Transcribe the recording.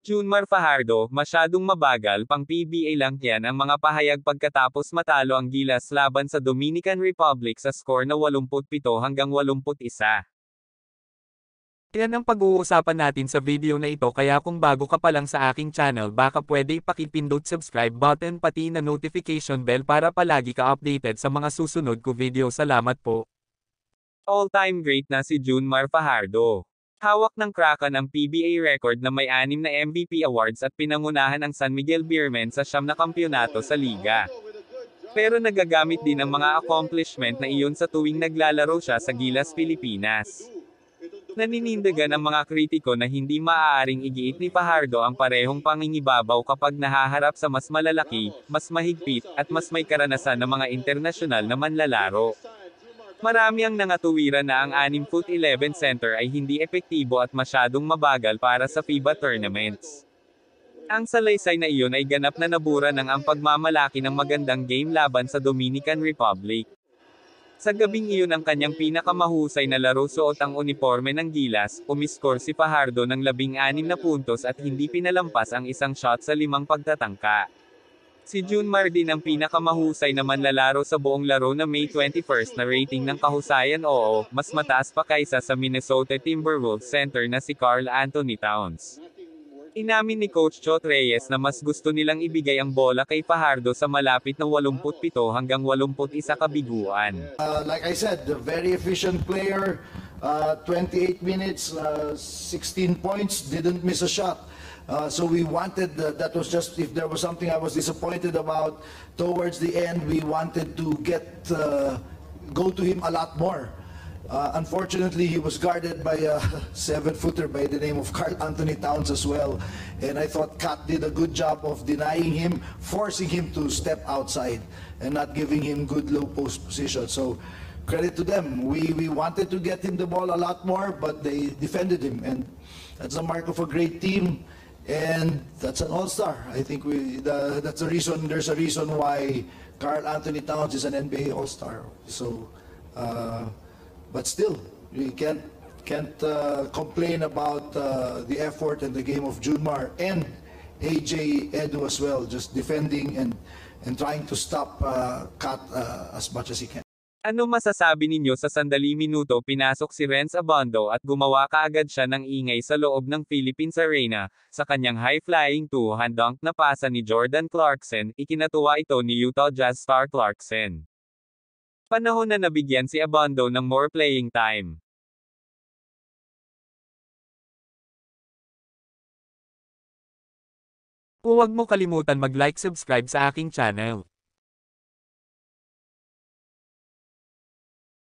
Junmar Fajardo, masyadong mabagal pang PBA lang yan ang mga pahayag pagkatapos matalo ang Gilas laban sa Dominican Republic sa score na 87-81. Yan ang pag-uusapan natin sa video na ito kaya kung bago ka pa lang sa aking channel baka pwede ipakipindot subscribe button pati na notification bell para palagi ka updated sa mga susunod ko video. Salamat po. All-time great na si Junmar Fajardo. Hawak ng Kraken ang PBA record na may 6 na MVP awards at pinangunahan ang San Miguel Beermen sa 9 na kampyonato sa liga. Pero nagagamit din ang mga accomplishment na iyon sa tuwing naglalaro siya sa Gilas Pilipinas. Naninindigan ang mga kritiko na hindi maaaring igiit ni Fajardo ang parehong pangingibabaw kapag nahaharap sa mas malalaki, mas mahigpit, at mas may karanasan na mga internasyonal na manlalaro. Marami ang nangatuwiran na ang 6'11" center ay hindi epektibo at masyadong mabagal para sa FIBA tournaments. Ang salaysay na iyon ay ganap na nabura ng ang pagmamalaki ng magandang game laban sa Dominican Republic. Sa gabing iyon ang kanyang pinakamahusay na laro suot ang uniforme ng Gilas, umiskor si Fajardo ng 16 na puntos at hindi pinalampas ang isang shot sa 5 pagtatangka. Si Junmar din ang pinakamahusay na manlalaro sa buong laro na May 21 na rating ng kahusayan mas mataas pa kaysa sa Minnesota Timberwolves center na si Karl Anthony Towns. Inamin ni Coach Chot Reyes na mas gusto nilang ibigay ang bola kay Fajardo sa malapit na 87-81 kabiguan. Like I said, a very efficient player, 28 minutes, 16 points, didn't miss a shot. So we wanted, that was just, if there was something I was disappointed about towards the end, we wanted to go to him a lot more. Unfortunately, he was guarded by a 7-footer by the name of Karl Anthony Towns as well. And I thought Kat did a good job of denying him, forcing him to step outside, and not giving him good low post position. So credit to them. We wanted to get him the ball a lot more, but they defended him. And that's a mark of a great team. And that's an all-star. I think that's the reason, there's a reason why Karl Anthony Towns is an NBA all-star. So, but still, we can't complain about the effort and the game of Junmar and AJ Edu as well, just defending and trying to stop Kat as much as he can. Ano masasabi ninyo sa sandali minuto pinasok si Renz Abando at gumawa kaagad siya ng ingay sa loob ng Philippines Arena, sa kanyang high-flying two-hand dunk na pasa ni Jordan Clarkson, ikinatuwa ito ni Utah Jazz star Clarkson. Panahon na nabigyan si Abando ng more playing time. Huwag mo kalimutan mag-like subscribe sa aking channel.